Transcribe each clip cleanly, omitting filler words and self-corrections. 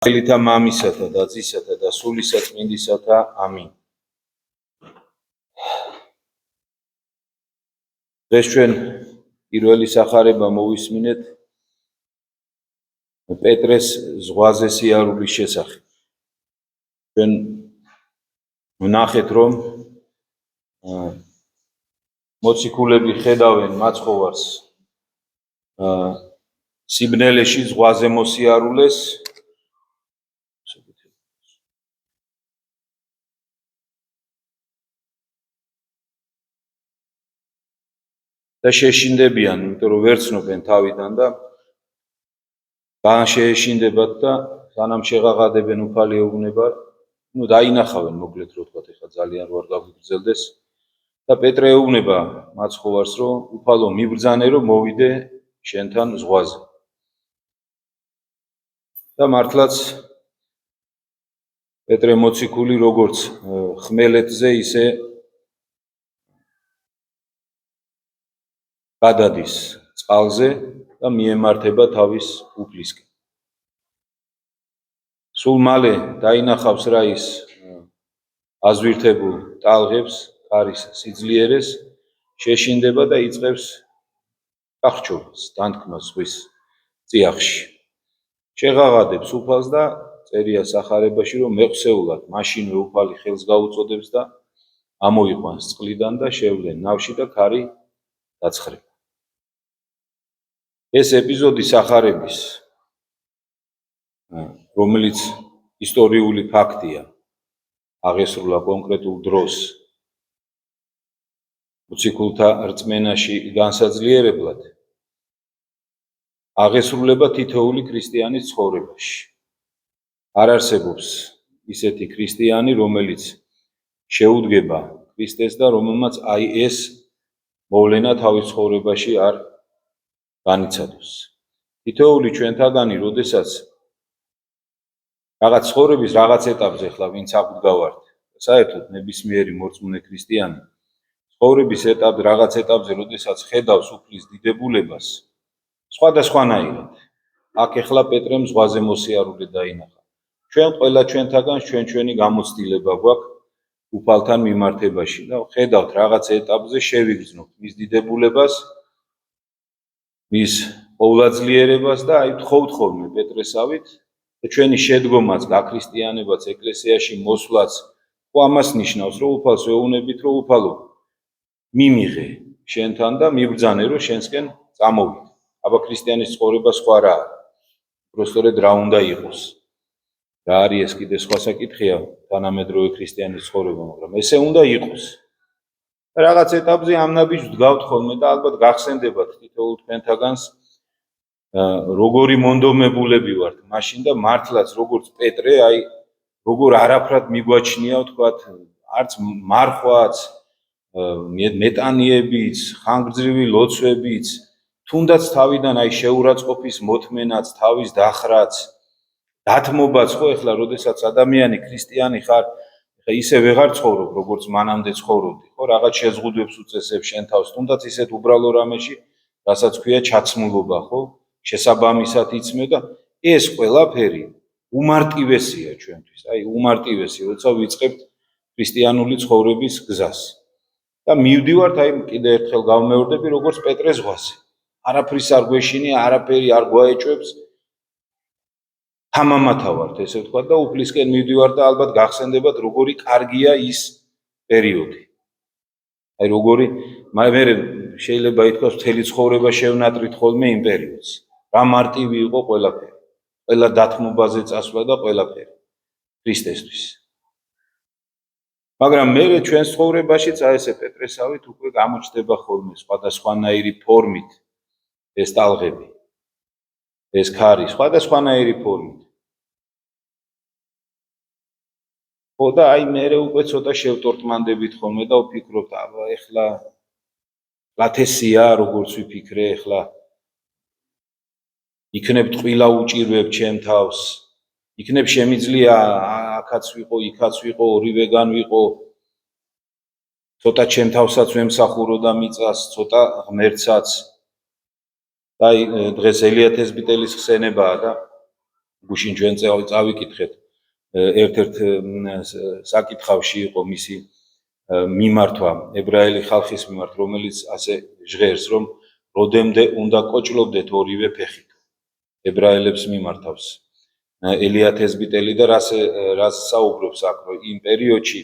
Დილითა მამისათა და ძისათა და სულისა წმინდისათა ამინ. დღეს ჩვენ პირველი სახარება მოვისმინეთ პეტრეს ზღვაზე სიარულის შესახებ. ჩვენ ვნახეთ, რომ მოციქულები ხედავენ მაცხოვარს სიბნელეში ზღვაზე მოსიარულეს და შეშინდებიან, იმიტომ რომ ვერ ცნობენ თავიდან და შეეშინდებათ და სანამ შეღაღადებენ უფალი ეუბნება, დაინახავენ მოკლედ რო თქვა, ეხლა ძალიან რო არ გაგვიგრძელდეს და პეტრე ეუბნება მაცხოვარს, რომ უფალო მიბრძანე, რომ მოვიდე შენთან ზღვაზე. და მართლაც პეტრე მოციქული როგორც ხმელეთზე, ისე გადადის წყალზე და მიემართება თავის უფლისკენ. სულ მალე დაინახავს რა ის აზვირთებულ ტალღებს, არის სიძლიერეს, შეშინდება და იწყებს აღრჩობას, დანთქმას ზღვის წიაღში. შეღაღადებს უფალს და წერია სახარებაში, რომ მეყსეულად მაშინვე უფალი ხელს გაუწოდებს და ამოიყვანს წყლიდან და შევლენ ნავში და ქარი დაცხრება. ეს ეპიზოდი სახარების, რომელიც ისტორიული ფაქტია, აღესრულა კონკრეტულ დროს მოციქულთა რწმენაში განსაძლიერებლად, აღესრულება თითოეული ქრისტიანის ცხოვრებაში. არ არსებობს ისეთი ქრისტიანი, რომელიც შეუდგება ქრისტეს და რომელმაც აი ეს მოვლენა თავის ცხოვრებაში არ განიცადოს. თითოეული ჩვენთაგანი, როდესაც რაღაც ცხოვრების რაღაც ეტაპზე, ხლა ვინც აღვდგავართ, საერთოდ ნებისმიერი მორწმუნე ქრისტიანი ცხოვრების რაღაც ეტაპზე, როდესაც ხედავს უფლის დიდებულებას, სხვადასხვანაირად. აქ ეხლა პეტრემ ზღვაზე მოსიარულე დაინახა. ჩვენ ყველა ჩვენთაგანს ჩვენი გამოცდილება გვაქვს უფალთან მიმართებაში და ხედავთ რაღაც ეტაპზე შევიგრძნობთ მის დიდებულებას, მის ყოვლადძლიერებას და აი ვთხოვთ ხოლმე პეტრესავით და ჩვენი შედგომაც, გაქრისტიანებაც, ეკლესიაში მოსვლაც ხო ამას ნიშნავს, რომ უფალს ვეუბნებით, რომ უფალო მიმიღე შენთან და მიბრძანე, რომ შენსკენ წამოვიდე. აბა ქრისტიანის ცხოვრება სხვა რა არის. უბრალოდ რა უნდა იყოს. რა არის ეს კიდე სხვა საკითხია თანამედროვე ქრისტიანის ცხოვრება, მაგრამ ესე უნდა იყოს. რაღაც ეტაპზე ამ ნაბიჯს ვდგავთ ხოლმე და ალბათ გახსენდებათ თითოეულ თქვენთაგანს როგორი მონდომებულები ვართ მაშინ და მართლაც როგორც პეტრე, აი როგორ არაფრად მიგვაჩნია, ვთქვათ, არც მარხვაც, მეტანიებიც, ხანგრძლივი ლოცვებიც, თუნდაც თავიდან აი შეურაცხყოფის მოთმენაც, თავის დახრაც, დათმობაც, ხო, ეხლა როდესაც ადამიანი ქრისტიანი ხარ, ეხლა ისე ვეღარ ცხოვრობ, როგორც მანამდე ცხოვრობდი, ხო, რაღაც შეზღუდვებს უწესებ შენ თავს, თუნდაც ისეთ უბრალო რამეში, რასაც ქვია ჩაცმულობა, ხო, შესაბამისად იცმე და ეს ყველაფერი უმარტივესია ჩვენთვის, აი უმარტივესი, როცა ვიწყებთ ქრისტიანული ცხოვრების გზას. და მივდივართ, აი კიდე ერთხელ გავმეორდები, როგორც პეტრე ზღვაზე. არაფრის არ გვეშინია, არაფერი არ გვაეჭვებს. თამამათა ვართ, ესე ვთქვათ, და უფლისკენ მივდივართ და ალბათ გახსენდებათ, როგორი კარგია ის პერიოდი. აი როგორი, მე შეიძლება ითქვას, მთელი ცხოვრება შევნატრით ხოლმე იმ პერიოდს. რა მარტივი იყო ყველაფერი. ყველა დათმობაზე წასვლა და ყველაფერი ქრისტესთვის. მაგრამ მე ჩვენს ცხოვრებაშიც აი ესე პეტრესავით უკვე გამოჩნდება ხოლმე სხვადასხვანაირი ფორმით ეს ტალღები, ეს ქარი სხვადასხვანაირი ფორმით. ხო და აი მე უკვე ცოტა შევტორტმანდებით ხოლმე და ვფიქრობთ, აბა ეხლა ლათესია, როგორც ვიფიქრე, ეხლა იქნებ ტყვილა უჭირვებ ჩემ თავს, იქნებ შემიძლია აქაც ვიყო, იქაც ვიყო, ორივეგან ვიყო, ცოტა ჩემ თავსაც ვემსახურო და მიწას, ცოტა ღმერთსაც. და დღეს ელიათესბიტელის ხსენებაა და გუშინ ჩვენ წავიკითხეთ ერთ-ერთ საკითხავში იყო მისი მიმართვა ებრაელი ხალხის მიმართ, რომელიც ასე ჟღერს, რომ როდემდე უნდა კოჭლობდეთ ორივე ფეხით. ებრაელებს მიმართავს ელია თეზბიტელი და რას საუბრობს აქ, რომ იმ პერიოდში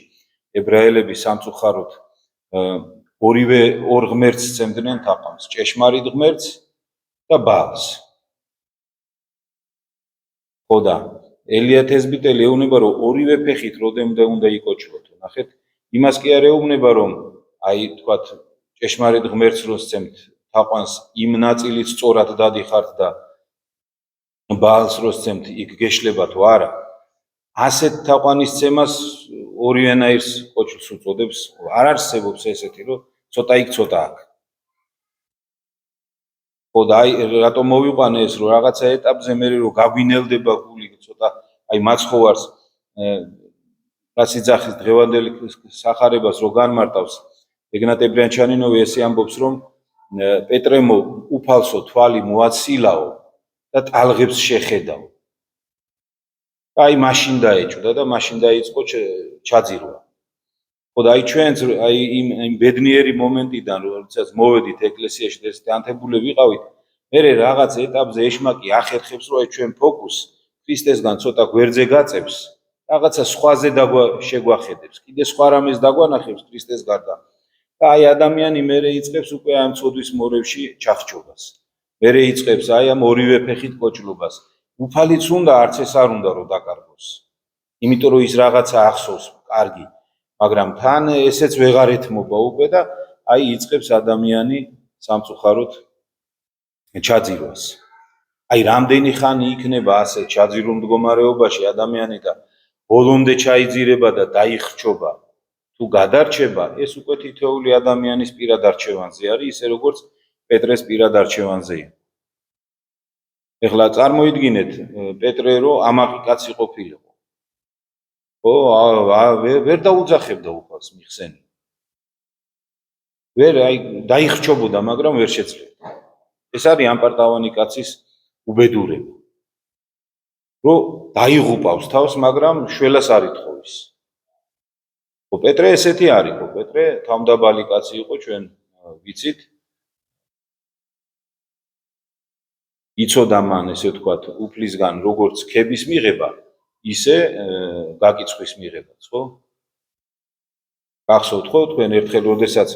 ებრაელები სამწუხაროდ ორივე ორ ღმერთს სცემდნენ თაყვანს, ჭეშმარიტ ღმერთს და ბაალს. ხო და ელია თეზბიტელი ეუბნება, რომ ორივე ფეხით როდემდე უნდა იკოჭლოთ. ნახეთ, იმას კი არ ეუბნება, რომ აი თქვათ ჭეშმარიტ ღმერთს რო სცემთ თაყვანს, იმ ნაწილით სწორად დადიხართ და ბაალს რო სცემთ, იქ გეშლება თუ არა. ასეთ თაყვანისცემას ორივენაირს კოჭლს უწოდებს. არ არსებობს ესეთი, რომ ცოტა იქ ცოტა აქ. ხო და აი რატომ მოვიყვანე ეს, რომ რაღაცა ეტაპზე მე რო გაგვინელდება გული ცოტა აი მაცხოვარს რაც იძახის დღევანდელი სახარებას რო განმარტავს ეგნატე ბრიანჩანინოვი ესე ამბობს, რომ პეტრემო უფალსო თვალი მოაცილაო და ტალღებს შეხედაო. აი მაშინ დაეჭვდა და მაშინ დაიწყო ჩაძირვა. ხო და აი ჩვენც აი იმ ბედნიერი მომენტიდან როდესაც მოვედით ეკლესიაში და ესეთი ანთებული ვიყავით, მე რაღაც ეტაპზე ეშმაკი ახერხებს, რომ აი ჩვენ ფოკუსს ქრისტესგან ცოტა გვერდზე გაწევს, რაღაცა სხვაზე შეგვახედებს, კიდე სხვა რამეს დაგვანახებს ქრისტეს გარდა. და აი ადამიანი მერე იწყებს უკვე ამ ცოდვის მორევში ჩახჭობას. მერე იწყებს აი ამ ორივე ფეხით კოჭლობას. უფალიც უნდა, არც ეს არ უნდა რომ დაკარგოს. იმიტომ რომ ის რაღაცა ახსოვს კარგი, მაგრამ თან ესეც ვეღარ ეთმობა უკვე და აი იწყებს ადამიანი სამწუხაროდ ჩაძირვას. აი რამდენი ხანი იქნება ასე ჩაძირულ მდგომარეობაში ადამიანი და ბოლომდე ჩაიძირება და დაიხრჩობა თუ გადარჩება, ეს უკვე თითოეული ადამიანის პირად არჩევანზე არის, ისე როგორც პეტრეს პირად არჩევანზეა. ეხლა წარმოიდგინეთ პეტრე რომ ამაყი კაცი ყოფილიყო. ხო, ვერ დაუძახებდა უფალს მიხსენი. ვერ აი დაიხრჩობოდა, მაგრამ ვერ შეძლებდა. ეს არის ამპარტავანი კაცის უბედურება. რომ დაიღუპავს თავს, მაგრამ შველას არ ითხოვის. ხო, პეტრე ესეთი არისო, პეტრე თავმდაბალი კაცი იყო, ჩვენ ვიცით. იცოდა მან, ესე ვთქვათ, უფლისგან როგორც ქების მიღება, ისე გაკიცხვის მიღებაც, ხო? გახსოვთ ხო, თქვენ ერთხელ როდესაც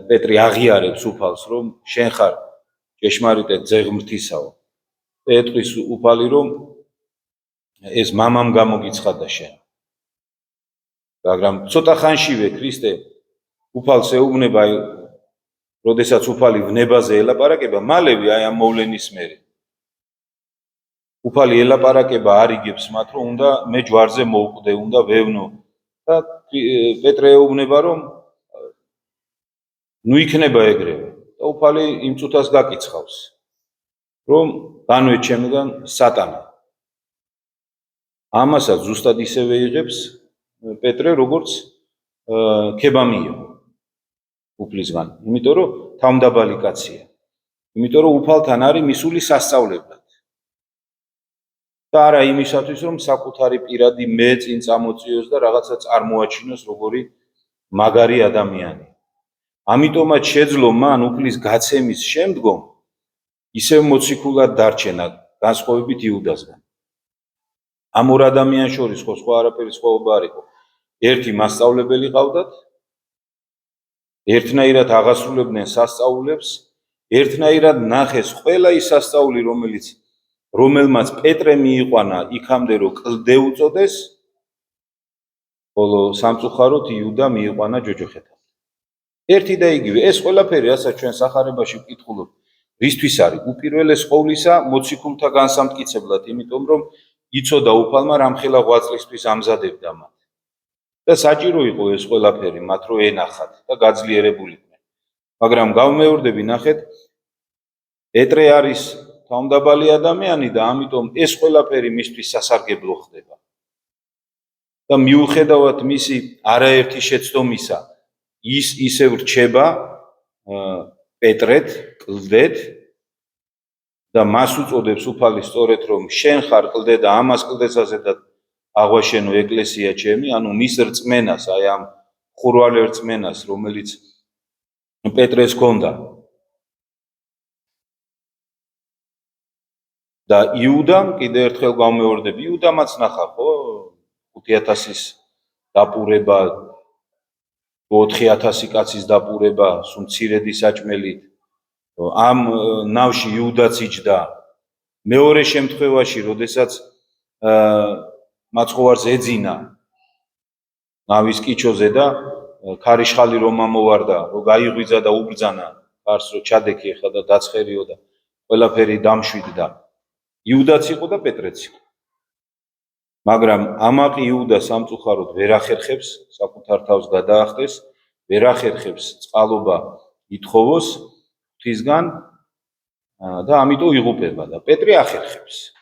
პეტრე აღიარებს უფალს, რომ შენ ხარ ჭეშმარიტად ძეღმრთისაო. ეტყვის უფალი, რომ ეს მამამ გამოგიცხადა შენ. მაგრამ ცოტა ხანშივე ქრისტე უფალს ეუბნება, როდესაც უფალი ვნებაზე ელაპარაკება, მალევე აი ამ მოვლენის მერე. უფალი ელაპარაკება არიგებს მათ, რომ უნდა მე ჯვარზე მოვკვდე, უნდა ვევნო და პეტრე ეუბნება, რომ ნუ იქნება ეგრევე. და უფალი იმ წუთას გაკიცხავს, რომ განვე ჩემგან სატანა. ამასაც ზუსტად ისევე იღებს პეტრე, როგორც ქება მიიღო უფლისგან, იმიტომ რომ თავმდაბალი კაცია. იმიტომ რომ უფალთან არის მისული სასწავლებლად. და არა იმისათვის, რომ საკუთარი პირადი მე წინ წამოწიოს და რაღაცა წარმოაჩინოს როგორი მაგარი ადამიანი. ამიტომაც შეძლო მან უფლის გაცემის შემდგომ ისევ მოციქულად დარჩენა განსხვავებით იუდასგან. ამ ორ ადამიანს შორის ხო სხვა არაფერი სხვაობა არ იყო. ერთი მასწავლებელი ყავდათ, ერთნაირად აღასრულებდნენ სასწაულებს, ერთნაირად ნახეს ყველა ის სასწაული, რომელმაც პეტრე მიიყვანა იქამდე რომ კლდე უწოდეს, ხოლო სამწუხაროდ იუდა მიიყვანა ჯოჯოხეთად. ერთი და იგივე, ეს ყველაფერი, რასაც ჩვენ სახარებაში ვკითხულობთ, რისთვის არის? უპირველეს ყოვლისა მოციქულთა განსამტკიცებლად, იმიტომ რომ იცოდა უფალმა რამხელა ღვაწლისთვის ამზადებდა მათ. და საჭირო იყო ეს ყველაფერი მათ რო ენახათ და გაძლიერებულიყვნენ. მაგრამ გავმეორდები, ნახეთ, პეტრე არის თავმდაბალი ადამიანი და ამიტომ ეს ყველაფერი მისთვის სასარგებლო ხდება. და მიუხედავად მისი არაერთი შეცდომისა, ის ისევ რჩება პეტრეთ, კლდეთ და მას უწოდებს უფალი სწორედ რომ შენ ხარ კლდე და ამას კლდესაზე და აღვაშენო ეკლესია ჩემი, ანუ მის რწმენას, აი ამ ხურვალ რწმენას, რომელიც პეტრეს ჰქონდა. და იუდამ კიდე ერთხელ გამეორდები, იუდამაც ნახა, ხო, 5000-ის დაპურება, 4000 კაცის დაპურება, სუმცირედი საჭმელით. ამ ნავში იუდაც იჯდა. მეორე შემთხვევაში, როდესაც მაცხოვარს ეძინა ნავის კიჩოზე და ქარიშხალი რომ ამოვარდა, რომ გაიღვიძა და უბრძანა კარს, რომ ჩადექი ახლა და დაცხერიო და ყველაფერი დამშვიდდა. იუდაც იყო და პეტრეც იყო. მაგრამ ამაყი იუდა სამწუხაროდ ვერ ახერხებს საკუთარ თავს გადაახტეს, ვერ ახერხებს წყალობა ითხოვოს ღვთისგან და ამიტომ იღუპება და პეტრე ახერხებს.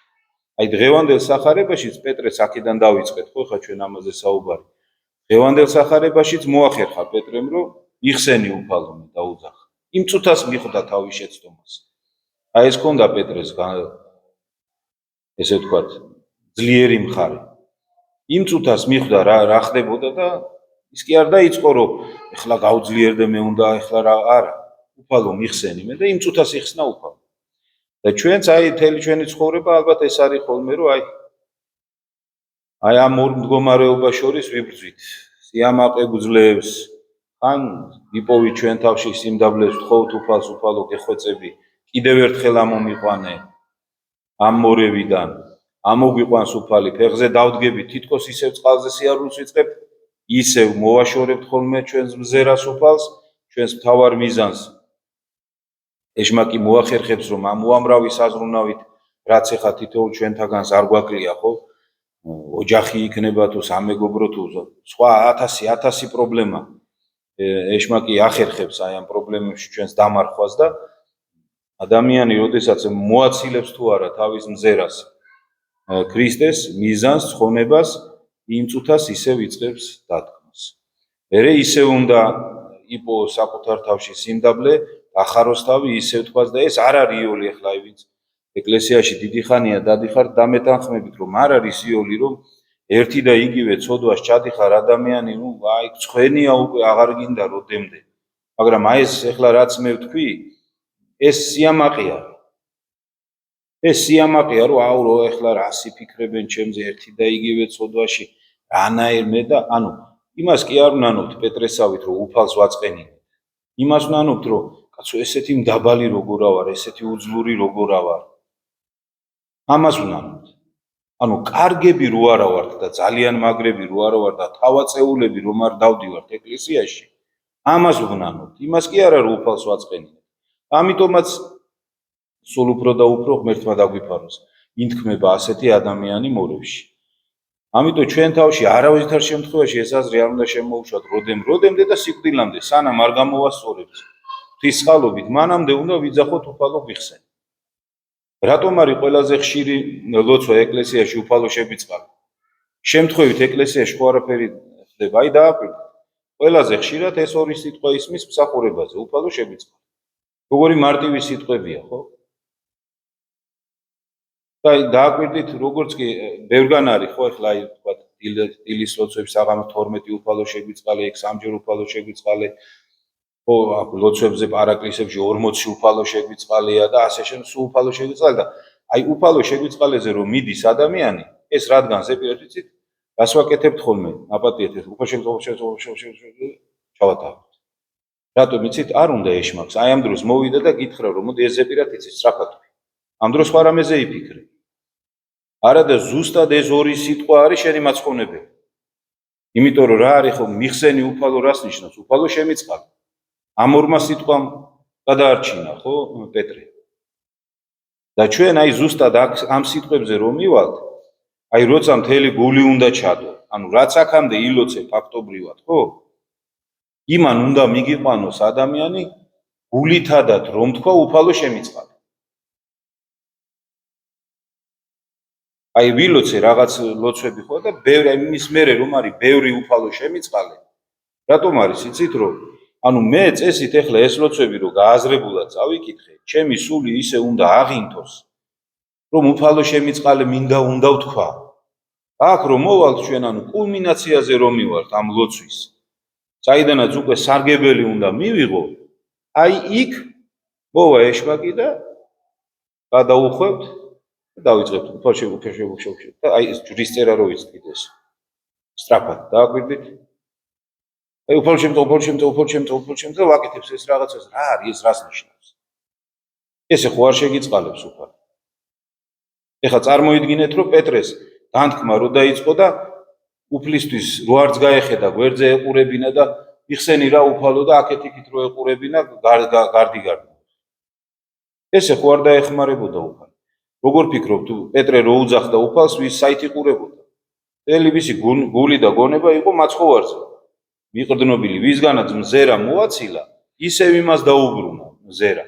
აი დღევანდელ სახარებაშიც პეტრეს აქედან დავიწყეთ, ხო, ხა ჩვენ ამაზე საუბარი. დღევანდელ სახარებაშიც მოახერხა პეტრემ, რომ იხსენი უფალო და უძახა. იმ წუთას მიხვდა თავის შეცდომას. აი ეს ქონდა პეტრეს ესე ვთქვათ, ძლიერი მხარე. იმ წუთას მიხვდა რა ხდებოდა და ის კი არ დაიწყო, რომ ეხლა გავძლიერდე მე უნდა, ეხლა რა არა. უფალო მიხსენი მე და იმ წუთას იხსნა უფალო. და ჩვენც აი მთელი ჩვენი ცხოვრება ალბათ ეს არის ხოლმე, რომ აი ამ ორ მდგომარეობას შორის ვიბრძვით. სიამაყე გვძლევს, ან იპოვით ჩვენ თავში სიმდაბლეს, ვთხოვთ უფალს, უფალო გეხვეწები, კიდევ ერთხელ ამომიყვანე ამ მორევიდან, ამოგვიყვანს უფალი, ფეხზე დავდგებით, თითქოს ისევ წყალზე სიარულს ვიწყებ, ისევ მოვაშორებთ ხოლმე ჩვენს მზერას უფალს, ჩვენს მთავარ მიზანს. ეშმაკი მოახერხებს, რომ ამ უამრავი საზრუნავით, რაც ეხა თითოეულ ჩვენთაგანს არ გვაკლია, ხო? ოჯახი იქნება თუ სამეგობრო თუ სხვა 1000 პრობლემა. ეშმაკი ახერხებს აი ამ პრობლემებში ჩვენს დამარხვას და ადამიანი, როდესაც მოაცილებს თუ არა თავის მზერას ქრისტეს მიზანს, ცხონებას, იმ წუთას ისევ იწყებს დათქმას. მერე ისევ უნდა იპოვოს საკუთარ თავში სიმდაბლე, ახაროს თავი, ისევ თქვას და ეს არ არის იოლი ახლა ვინც ეკლესიაში დიდი ხანია დადიხარ, დამეთანხმებით, რომ არ არის იოლი, რომ ერთი და იგივე ცოდვას ჩადიხარ ადამიანი, ნუ აი ცხენია უკვე აღარ გინდა როდემდე. მაგრამ აი ეს ახლა რაც მე ვთქვი, ეს სიამაყეა. ეს სიამაყეა, რომ აუ რო ახლა რას იფიქრებენ ჩემზე ერთი და იგივე ცოდვაში, რანაირ მე და ანუ იმას კი არ ვნანობთ პეტრესავით, რომ უფალს ვაწყენინეთ. იმას ვნანობთ, რომ კაცო ესეთი მდაბალი როგორა ვარ, ესეთი უძლური როგორა ვარ. ამას ვნანობთ. ანუ კარგები რო არა ვართ და ძალიან მაგრები რო არა ვარ და თავაწეულები რომ არ დავდივართ ეკლესიაში, ამას ვნანობთ. იმას კი არა რომ უფალს ვაწყენინეთ. ამიტომაც სულ უფრო და უფრო ღმერთმა დაგვიფაროს ინთქმება ასეთი ადამიანი მორევში. ამიტომ ჩვენ თავში არავითარ შემთხვევაში ეს აზრი არ უნდა შემოუშვათ როდემდე და სიკვდილამდე, სანამ არ გამოვასწორებთ ღვთის წყალობით, მანამდე უნდა ვიძახოთ უფალო გვიხსენ. რატომ არის ყველაზე ხშირი ლოცვა ეკლესიაში უფალო შევიწყალე? შემთხვევით ეკლესიაში ხო არაფერი ხდება, აი დააკვირდით. ყველაზე ხშირად ეს ორი სიტყვა ისმის მსახურებაზე, უფალო შევიწყალე. როგორი მარტივი სიტყვებია, ხო? და დააკვირდით, როგორც კი ბევრგან არის, ხო, ახლა აი თქვა დილის ლოცვებში საღამოს 12 უფალო შევიწყალე, იქ სამჯერ უფალო შევიწყალე. ხო, აქ ლოცვებზე პარაკლისებში 40 უფალო შევიწყალეა და ასე შემდეგ, სულ უფალო შევიწყალე და აი უფალო შევიწყალეზე რომ მიდის ადამიანი, ეს რადგან ზეპირად ვიცით, რას ვაკეთებთ ხოლმე? აპატიეთ ეს უფალო შევიწყალე ჩავატარებთ. რატომ იცით? არ უნდა ეშმაკს. აი ამ დროს მოვიდა და გითხრა რომ მოდი ეს ზეპირად იცით, სწრაფად. ამ დროს სხვა რამეზე იფიქრე. არა და ზუსტად ეს ორი სიტყვა არის შენი მაცხოვნებელი. იმიტომ რომ რა არის ხო მიხსენი უფალო რას ნიშნავს? უფალო შემიწყალე. ამ ორმა სიტყვამ გადაარჩინა, ხო, პეტრე. და ჩვენ აი ზუსტად ამ სიტყვებზე რომ მივალთ, აი როცა მთელი გული უნდა ჩადო, ანუ რაც აქამდე ილოცე ფაქტობრივად, ხო? იმან უნდა მიგიყვანოს ადამიანი გულითადად რომ თქვა უფალო შემიწყალე. აი ვილოცე რაღაც ლოცვები ხო და ბევრი იმის მერე რომ არის ბევრი უფალო შემიწყალე. რატომ არის იცით რომ ანუ მე წესით ეხლა ეს ლოცვები რო გააზრებულად წავიკითხე, ჩემი სული ისე უნდა აღინთოს, რომ უფალო შემიწყალე მინდა უნდა ვთქვა. აქ რომ მოვალთ ჩვენ ანუ კულმინაციაზე რომ მივართ ამ ლოცვის. საიდანაც უკვე სარგებელი უნდა მივიღო, აი იქ მოვა ეშმაკი და გადაუხვევთ და დავიწყებთ უფალო და აი ეს ჯვრის წერა რო ვიცით ეს. სწრაფად დააკვირდით. აი უფალო შემწე ვაკეთებს ეს რაღაცას რა არის ეს რას ნიშნავს? ესე ხო არ შეგიწყალებს უფალო. ეხლა წარმოიდგინეთ რომ პეტრეს განთქმა რო დაიწყო და უფლისთვის რო არც გაეხედა გვერდზე ეყურებინა და იხსენი რა უფალო და აქეთ-იქით რო ეყურებინა გარდი. ესე ხო არ დაეხმარებოდა უფალო. როგორ ფიქრობ თუ პეტრე რო უძახდა უფალს ვის საით იყურებოდა? ელი მისი გული და გონება იყო მაცხოვარზე. მიყრდნობილი ვისგანაც მზერა მოაცილა, ისევ იმას დაუბრუნა მზერა.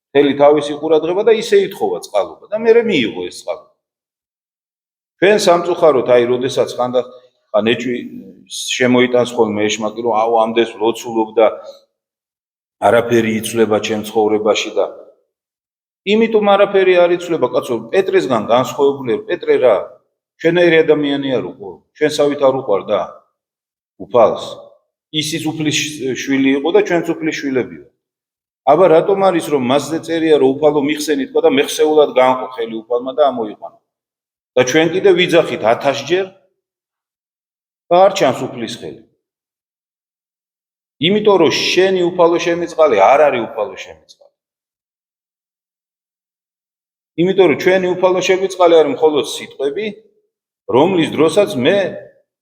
მთელი თავისი ყურადღება და ისე ითხოვა წყალობა და მერე მიიღო ეს წყალობა. ჩვენ სამწუხაროდ აი როდესაც ხან ეჭვი შემოიტანს ხოლმე ეშმაკი რომ აუ ამდენს ლოცულობ და არაფერი იცვლება ჩემ ცხოვრებაში და იმიტომ არაფერი არ იცვლება კაცო პეტრესგან განსხვავებული პეტრე რა ჩვენაირი ადამიანი არ უყო ჩვენსავით არ უყარდა უფალს ისიც უფლის შვილი იყო და ჩვენც უფლის შვილები ვართ. აბა რატომ არის რომ მასზე წერია რომ უფალო მიხსენით და მეხსეულად განყო ხელი უფალმა და ამოიყვანა. და ჩვენ კიდე ვიძახით 1000 ჯერ და არ ჩანს უფლის ხელი. იმიტომ რომ შენი უფალო შემიწყალე არ არის უფალო შემიწყალე. იმიტომ რომ ჩვენი უფალო შემიწყალე არის მხოლოდ სიტყვები, რომლის დროსაც მე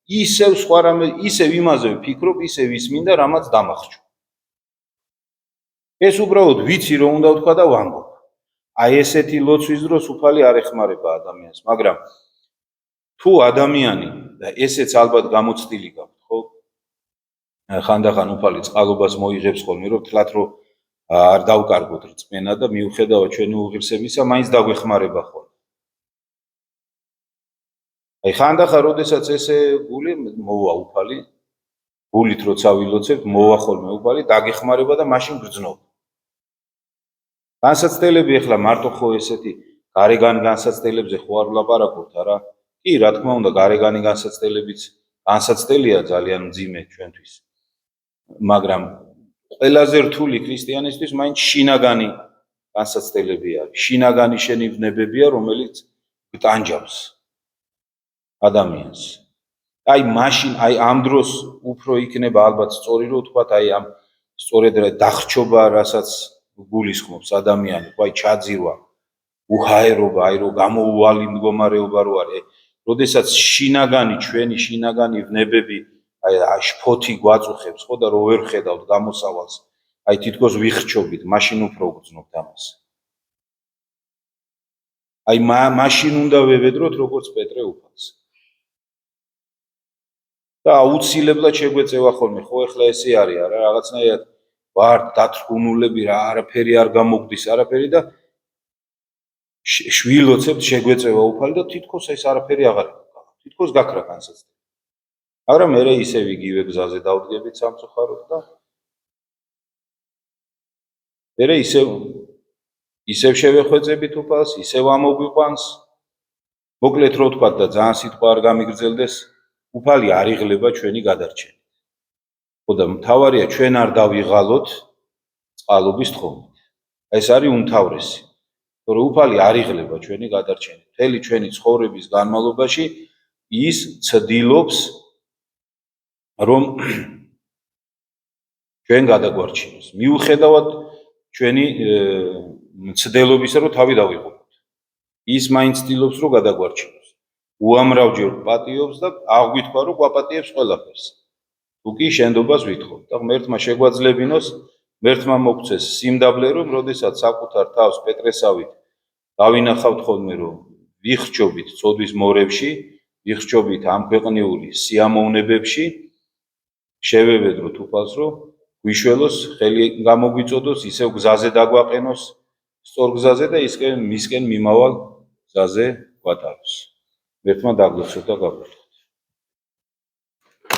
ისევ სხვა რამე ისევ იმაზე ვფიქრობ, ისევ ის მინდა რამაც დამახჩო. ეს უბრალოდ ვიცი რომ უნდა ვთქვა და ვამბობ. აი ესეთი ლოცვის დროს უფალი არ ეხმარება ადამიანს, მაგრამ თუ ადამიანი და ესეც ალბათ გამოცდილი გაქვთ, ხო? ხანდახან უფალი წყალობას მოიღებს ხოლმე, რომ თლათ რომ არ დავკარგოთ რწმენა და მიუხედავად ჩვენი უღირსებისა, მაინც დაგვეხმარება ხოლმე. აი ხანდახან როდესაც ესე გული მოვა უფალი, გულით როცა ვილოცებთ, მოვა ხოლმე უფალი, დაგეხმარება და მაშინ გრძნობ. განსაცდელები ახლა მარტო ხო ესეთი გარეგანი განსაცდელებზე ხო არ ვლაპარაკობთ, არა? კი, რა თქმა უნდა, გარეგანი განსაცდელებიც განსაცდელია ძალიან მძიმე ჩვენთვის. მაგრამ ყველაზე რთული ქრისტიანისთვის მაინც შინაგანი განსაცდელები არის. შინაგანი შენივნებებია, რომელიც გტანჯავს ადამიანს. აი მაშინ, აი ამ დროს უფრო იქნება ალბათ სწორი რომ ვთქვათ, აი ამ სწორედ დახრჩობა, რასაც გულისხმობს ადამიანი, აი ჩაძირვა, უჰაერობა, აი რომ გამოუვალი მდგომარეობა რო არის. როდესაც ჩვენი შინაგანი ვნებები აი შფოთი გვაწუხებს, ხო და რო ვერ ხედავთ გამოსავალს, აი თითქოს ვიხრჩობით, მაშინ უფრო გძნობთ ამას. აი მაშინ უნდა ვევედროთ როგორც პეტრე უფალს. და აუცილებლად შეგვეწევა ხოლმე, ხო ეხლა ესე არის, არა რაღაცნაირად ვარ დათრგუნულები რა, არაფერი არ გამოგდის, არაფერი და შვილოცებთ შეგვეწევა უფალი და თითქოს ეს არაფერი აღარ იქნება. თითქოს გაქრა განსაცდელი. მაგრამ მე ისევ იგივე გზაზე დავდგებით სამწუხაროდ და მე ისევ შევეხვეწებით უფალს, ისევ ამოგვიყვანს. მოკლედ რო ვთქვათ და ძალიან სიტყვა არ გამიგრძელდეს, უფალი არ იღლება ჩვენი გადარჩენით. ხო და მთავარია ჩვენ არ დავიღალოთ წყალობის თხოვნით. ეს არის უმთავრესი. რომ უფალი არ იღლება ჩვენი გადარჩენით. მთელი ჩვენი ცხოვრების განმავლობაში ის ცდილობს რომ ჩვენ გადაგვარჩინოს. მიუხედავად ჩვენი მცდელობისა, რომ თავი დავიღოთ. ის მაინც ცდილობს რომ გადაგვარჩინოს. უამრავჯერ პატიობს და აღგვითხვა რომ გვაპატიებს ყველაფერს. თუ კი შენდობას ვითხოვთ და ღმერთმა შეგვაძლებინოს, ღმერთმა მოგცეს სიმდაბლე, რომ როდესაც საკუთარ თავს პეტრესავით დავინახავთ ხოლმე, რომ ვიხრჩობით ცოდვის მორევში, ვიხრჩობით ამ ქვეყნიური სიამოვნებებში, შევევედროთ უფალს, რომ გვიშველოს, ხელი გამოგვიწოდოს, ისევ გზაზე დაგვაყენოს, სწორ გზაზე და მისკენ მიმავალ გზაზე გვატაროს. ღმერთმა დაგლოცოთ და გაგვერთოთ.